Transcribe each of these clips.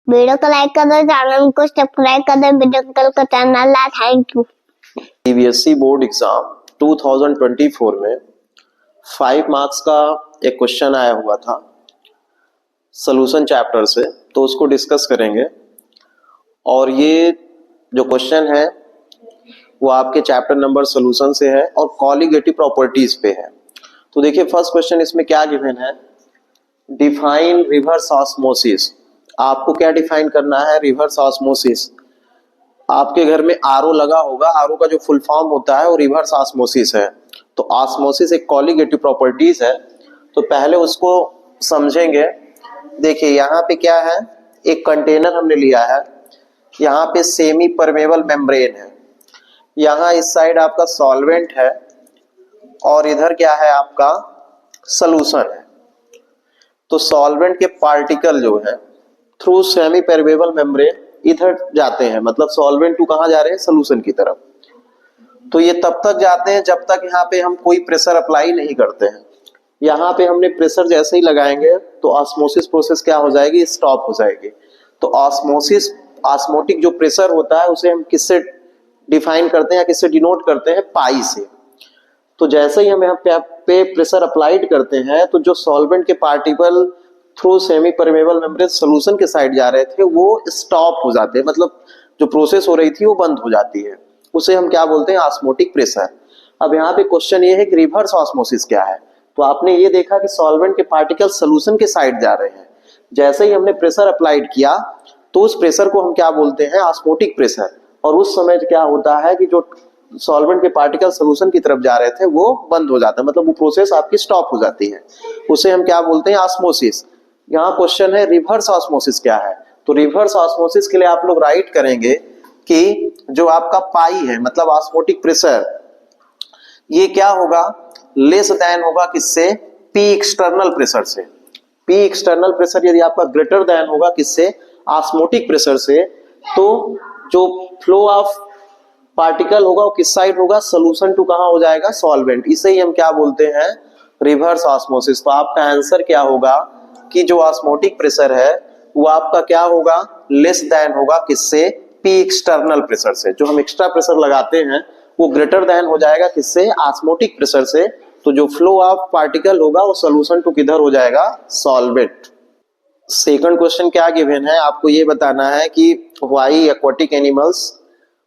Video को like कर दो, चैनल को सब्सक्राइब कर दो, वीडियो को चैनल ला। Thank you. CBSE board exam 2024 में 5 मार्क्स का एक क्वेश्चन आया हुआ था सॉल्यूशन चैप्टर से, तो उसको डिस्कस करेंगे। और ये जो क्वेश्चन है वो आपके चैप्टर नंबर सॉल्यूशन से है और कॉलिगेटिव प्रॉपर्टीज पे है। तो देखिए फर्स्ट क्वेश्चन इसमें क्या गिवन है, डिफाइन रिवर्स ऑस्मोसिस। आपको क्या डिफाइन करना है, रिवर्स ऑस्मोसिस। आपके घर में आरओ लगा होगा, आरओ का जो फुल फॉर्म होता है वो रिवर्स ऑस्मोसिस है। तो ऑस्मोसिस एक कॉलिगेटिव प्रॉपर्टीज है, तो पहले उसको समझेंगे। देखिए यहाँ पे क्या है, एक कंटेनर हमने लिया है, यहाँ पे सेमी परमेबल मेम्ब्रेन है, यहाँ इस साइड आपका सॉल्वेंट है और इधर क्या है आपका सॉल्यूशन है। तो सॉल्वेंट के पार्टिकल जो है थ्रू सेमी परमेबल मेम्ब्रेन इधर जाते हैं, मतलब सॉल्वेंट टू कहाँ जा रहे हैं, सॉल्यूशन की तरफ। तो ये तब तक जाते हैं जब तक यहाँ पे हम कोई प्रेशर अप्लाई नहीं करते हैं। यहाँ पे हमने प्रेशर जैसे ही लगाएंगे तो ऑस्मोसिस प्रोसेस क्या हो जाएगी, स्टॉप हो जाएगी। तो ऑस्मोसिस ऑस्मोटिक जो प्रेशर होता है उसे हम किससे डिफाइन करते हैं, किससे डिनोट करते हैं, पाई से। तो जैसे ही हम यहाँ पे प्रेशर अप्लाइड करते हैं तो जो सॉल्वेंट के particle through semi permeable membrane solution के साइड जा रहे थे वो स्टॉप हो जाते हैं, मतलब जो प्रोसेस हो रही थी वो बंद हो जाती है। उसे हम क्या बोलते हैं, ऑस्मोटिक प्रेशर। अब यहाँ पे क्वेश्चन ये है कि रिवर्स ऑस्मोसिस क्या है। तो आपने ये देखा कि सॉल्वेंट के पार्टिकल सॉल्यूशन के साइड जा रहे हैं, जैसे ही हमने प्रेशर अप्लाइड किया तो उस प्रेशर को हम क्या बोलते हैं, ऑस्मोटिक प्रेशर। और उस समय क्या होता है कि जो सॉल्वेंट के पार्टिकल सॉल्यूशन की तरफ जा रहे थे वो बंद हो जाता है, मतलब वो प्रोसेस आपकी स्टॉप हो जाती है, उसे हम क्या बोलते हैं, ऑस्मोसिस। यहाँ क्वेश्चन है रिवर्स ऑस्मोसिस क्या है। तो रिवर्स ऑस्मोसिस के लिए आप लोग राइट करेंगे कि जो आपका पाई है, मतलब ऑस्मोटिक प्रेशर, ये क्या होगा, लेस देन होगा किससे, पी एक्सटर्नल प्रेशर से। पी एक्सटर्नल प्रेशर यदि आपका ग्रेटर देन होगा किससे, ऑस्मोटिक प्रेशर से, तो जो फ्लो ऑफ पार्टिकल होगा वो किस साइड होगा, सोल्यूशन टू कहां हो जाएगा, सॉल्वेंट। इसे ही हम क्या बोलते हैं, रिवर्स ऑस्मोसिस। तो आपका आंसर क्या होगा कि जो ऑस्मोटिक प्रेशर है वो आपका क्या होगा, लेस देन होगा किससे, पी एक्सटर्नल प्रेशर से। जो हम एक्स्ट्रा प्रेशर लगाते हैं वो ग्रेटर देन हो जाएगा किससे, ऑस्मोटिक प्रेशर से। तो जो फ्लो ऑफ पार्टिकल होगा वो सोल्यूशन टू किधर हो जाएगा, सॉल्वेंट। सेकंड क्वेश्चन क्या गिवन है, आपको ये बताना है कि why aquatic animals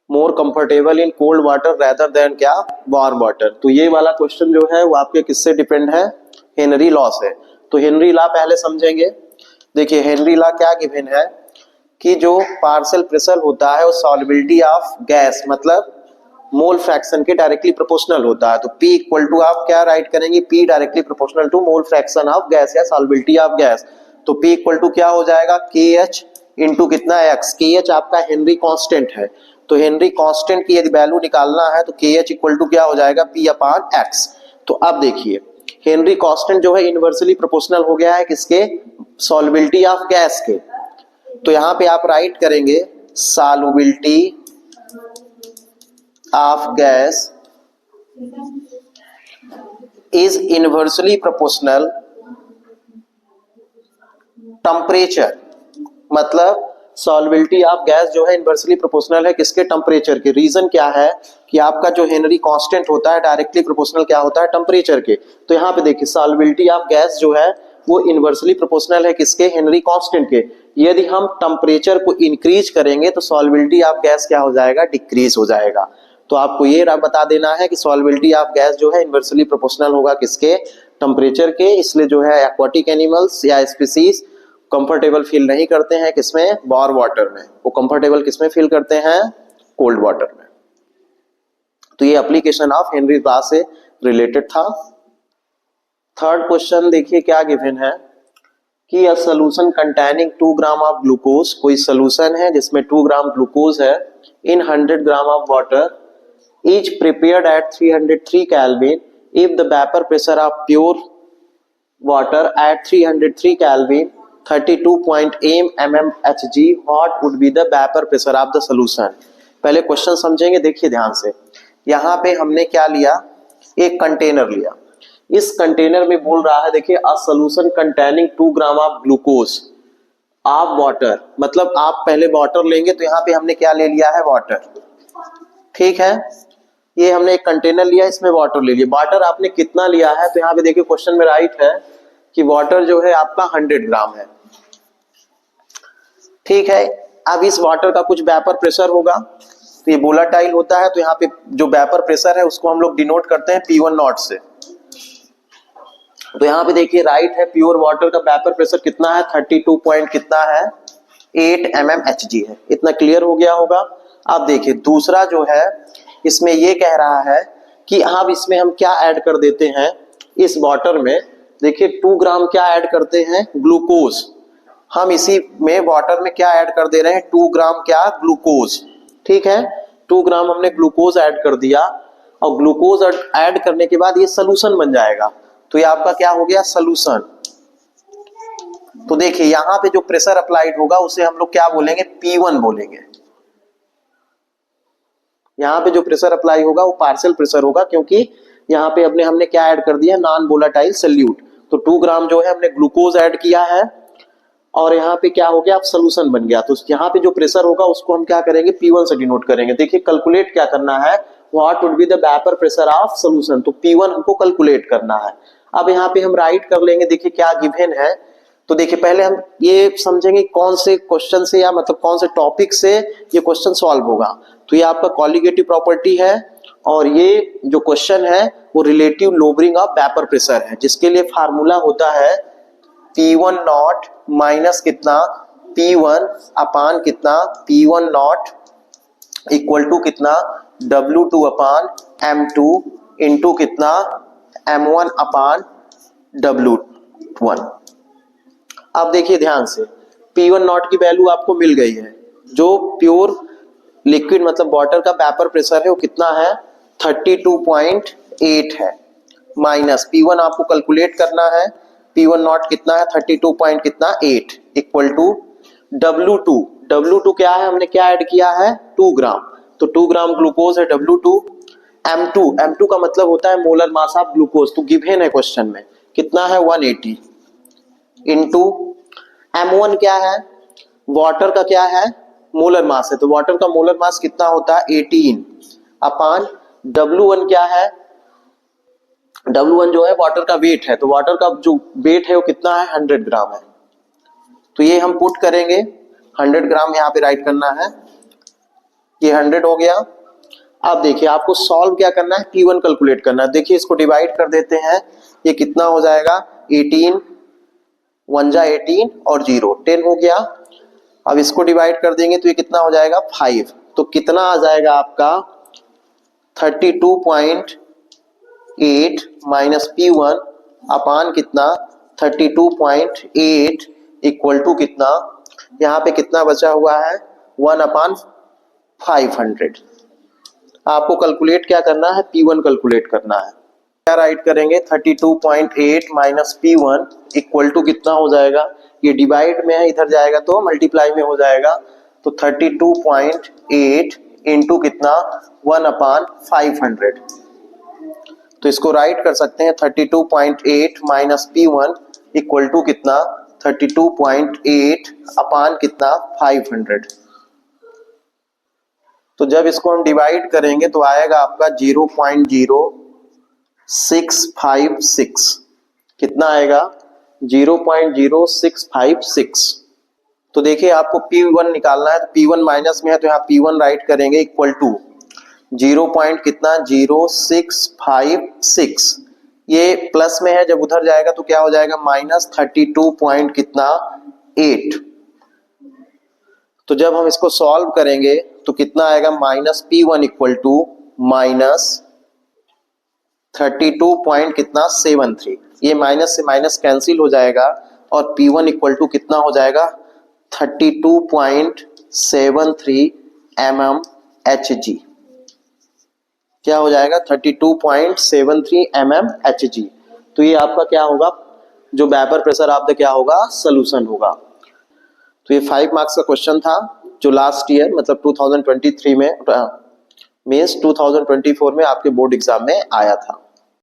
more comfortable in cold water rather than क्या, वार्म वाटर। तो ये वाला क्वेश्चन जो है वो आपके किससे डिपेंड है, हेनरी लॉ से। तो हेनरी लॉ पहले समझेंगे। देखिए हेनरी लॉ क्या गिवन है कि जो पार्शियल प्रेशर होता है वो सॉल्युबिलिटी ऑफ गैस, मतलब मोल फ्रैक्शन के डायरेक्टली प्रोपोर्शनल होता है। तो P इक्वल टू आप क्या राइट करेंगे, P directly proportional to mole fraction of gas या सॉल्युबिलिटी ऑफ गैस। तो P इक्वल टू क्या हो जाएगा, KH इंटू कितना X। KH आपका हेनरी कांस्टेंट है, तो हेनरी कांस्टेंट की यदि वैल्यू निकालना है तो KH इक्वल टू क्या हो जाएगा, P अपॉन X। तो अब देखिए हेनरी कांस्टेंट जो है इनवर्सली प्रोपोर्शनल हो गया है किसके, सॉल्युबिलिटी ऑफ गैस के। तो यहां पे आप राइट करेंगे solubility of gas is inversely proportional temperature, मतलब सॉल्युबिलिटी ऑफ गैस जो है इनवर्सली प्रोपोर्शनल है किसके, टेम्परेचर के। रीजन क्या है कि आपका जो हेनरी कांस्टेंट होता है डायरेक्टली प्रोपोर्शनल क्या होता है, टेम्परेचर के। तो यहाँ पे देखिए सॉल्युबिलिटी ऑफ गैस जो है वो इनवर्सली प्रोपोर्शनल है किसके, हेनरी कांस्टेंट के। यदि हम टेम्परेचर को इंक्रीज करेंगे तो सॉल्युबिलिटी ऑफ गैस क्या हो जाएगा, डिक्रीज हो जाएगा। तो आपको ये बता देना है कि सॉल्युबिलिटी ऑफ गैस जो है इनवर्सली प्रोपोर्शनल होगा किसके, टेम्परेचर के। इसलिए जो है एक्वाटिक एनिमल्स या स्पीसीज कंफर्टेबल फील नहीं करते हैं किसमें, वार्म वाटर में, वो कंफर्टेबल किसमें फील करते हैं, कोल्ड वाटर में। तो ये एप्लीकेशन ऑफ हेनरी लॉ से रिलेटेड था। थर्ड क्वेश्चन देखिए क्या गिवन है कि a solution containing 2 gram of glucose, कोई सॉल्यूशन है जिसमें 2 ग्राम ग्लूकोज है in 100 gram of water, is prepared at 303 Kelvin if the vapour pressure of pure water at 303 Kelvin 32.8 mmHg, what would be the vapor pressure of the solution। पहले question समझेंगे, देखिए ध्यान से। यहाँ पे हमने क्या लिया, एक कंटेनर लिया। इस कंटेनर में बोल रहा है देखिए अ solution containing 2 gram of glucose, of water, मतलब आप पहले वाटर लेंगे तो यहाँ पे हमने क्या ले लिया है, वाटर। ठीक है, ये हमने एक कंटेनर लिया, इसमें वाटर ले लिया। वाटर आपने कितना लिया है, तो यहाँ पे देखिए क्वेश्चन में राइट है कि वाटर जो है आपका 100 ग्राम है। ठीक है, अब इस वाटर का कुछ वेपर प्रेशर होगा, तो ये वोलेटाइल होता है, तो यहाँ पे जो वेपर प्रेशर है उसको हम लोग डिनोट करते हैं P1 नॉट से। तो यहाँ पे देखिए राइट है, प्योर वाटर का वेपर प्रेशर कितना है, 32 पॉइंट कितना है, 8 mmHg है। इतना क्लियर हो गया होगा। अब देखिए दूसरा जो है, इसमें ये कह रहा है कि अब इसमें हम क्या ऐड कर देते हैं इस वाटर में। देखिए 2 ग्राम क्या ऐड करते हैं, ग्लूकोज। हम इसी में वाटर में क्या ऐड कर दे रहे हैं, 2 ग्राम क्या, ग्लूकोज। ठीक है, 2 ग्राम हमने ग्लूकोज ऐड कर दिया, और ग्लूकोज ऐड करने के बाद ये सोल्यूशन बन जाएगा, तो ये आपका क्या हो गया, सोल्यूशन। तो देखिए यहां पे जो प्रेशर अप्लाइड होगा उसे हम लोग क्या बोलेंगे, P1 बोलेंगे। यहाँ पे जो प्रेशर अप्लाई होगा वो पार्शियल प्रेशर होगा, क्योंकि यहाँ पे हमने क्या ऐड कर दिया, नॉन वोलेटाइल सॉल्यूट। तो 2 ग्राम जो है हमने ग्लूकोज ऐड किया है, और यहाँ पे क्या हो गया, अब सोल्यूशन बन गया। तो यहाँ पे जो प्रेशर होगा उसको हम क्या करेंगे, P1 से डिनोट करेंगे। देखिए कैलकुलेट क्या करना है, what would be the vapour pressure of solution, तो P1 हमको कैलकुलेट करना है। अब यहाँ पे हम राइट कर लेंगे, देखिए क्या गिवन है। तो देखिए पहले हम ये समझेंगे कौन से क्वेश्चन से, या मतलब कौन से टॉपिक से ये क्वेश्चन सॉल्व होगा। तो ये आपका कॉलिगेटिव प्रॉपर्टी है, और ये जो क्वेश्चन है वो रिलेटिव लोबरिंग ऑफ वेपर प्रेशर है, जिसके लिए फार्मूला होता है P1 नॉट माइनस कितना, P1 अपान कितना, P1 नॉट इक्वल टू कितना, W2 अपान M2 इंटू कितना, M1 अपान W1। अब देखिए ध्यान से, P1 नॉट की वैल्यू आपको मिल गई है, जो प्योर लिक्विड मतलब वाटर का वेपर प्रेशर है वो कितना है, 32.8 है, माइनस P1 आपको कैलकुलेट करना है, P1 नॉट कितना है, 32 पॉइंट कितना, 8 इक्वल टू W2। W2 क्या है, हमने क्या ऐड किया है, 2 ग्राम, तो 2 ग्राम ग्लूकोज है W2। M2 का मतलब होता है मोलर मास ऑफ ग्लूकोज, तो गिवन है क्वेश्चन में कितना है, 180 इंटू M1 क्या है, वाटर का क्या है, मोलर मास है, तो वाटर का मोलर मास कितना होता है, 18 अपान W1 क्या है, W1 जो है वाटर का वेट है, तो वाटर का जो वेट है वो कितना है, 100 ग्राम है। तो ये हम पुट करेंगे, 100 ग्राम यहाँ पे राइट करना है, ये 100 हो गया। अब देखिए आपको सॉल्व क्या करना है, P1 कैलकुलेट करना है। देखिए इसको डिवाइड कर देते हैं, ये कितना हो जाएगा, 18 1 जा 18 और 0 10 हो गया। अब इसको डिवाइड कर देंगे तो ये कितना हो जाएगा, 5। तो कितना आ जाएगा आपका, 32.8 माइनस P1 अपान कितना, 32.8 इक्वल टू कितना, यहाँ पे कितना बचा हुआ है, 1 अपान 500। आपको कैलकुलेट क्या करना है, P1 कैलकुलेट करना है। क्या राइट करेंगे, 32.8 माइनस P1 इक्वल टू कितना हो जाएगा, ये डिवाइड में है, इधर जाएगा तो मल्टीप्लाई में हो जाएगा, तो 32.8 इंटू कितना, 1 अपान 500। तो इसको राइट कर सकते हैं, 32.8 माइनस P1 इक्वल टू कितना, 32.8 अपान कितना, 500। तो जब इसको हम डिवाइड करेंगे तो आएगा आपका 0.0656। कितना आएगा, 0.0656। तो देखिए आपको P1 निकालना है, तो P1 माइनस में है तो यहाँ P1 राइट करेंगे इक्वल टू 0 पॉइंट कितना, 0656। ये प्लस में है, जब उधर जाएगा तो क्या हो जाएगा, माइनस 32 पॉइंट कितना, 8। तो जब हम इसको सॉल्व करेंगे तो कितना आएगा, minus P1 equal to minus 32 point कितना, 73। ये माइनस से माइनस कैंसिल हो जाएगा, और P1 इक्वल टू कितना हो जाएगा, 32.73 mmHg। क्या हो जाएगा, 32.73 mmHg। तो ये आपका क्या होगा, जो वेपर प्रेशर ऑफ द क्या होगा, सोल्यूशन होगा। तो ये 5 मार्क्स का क्वेश्चन था, जो लास्ट ईयर मतलब 2023 में मीन्स 2024 में आपके बोर्ड एग्जाम में आया था।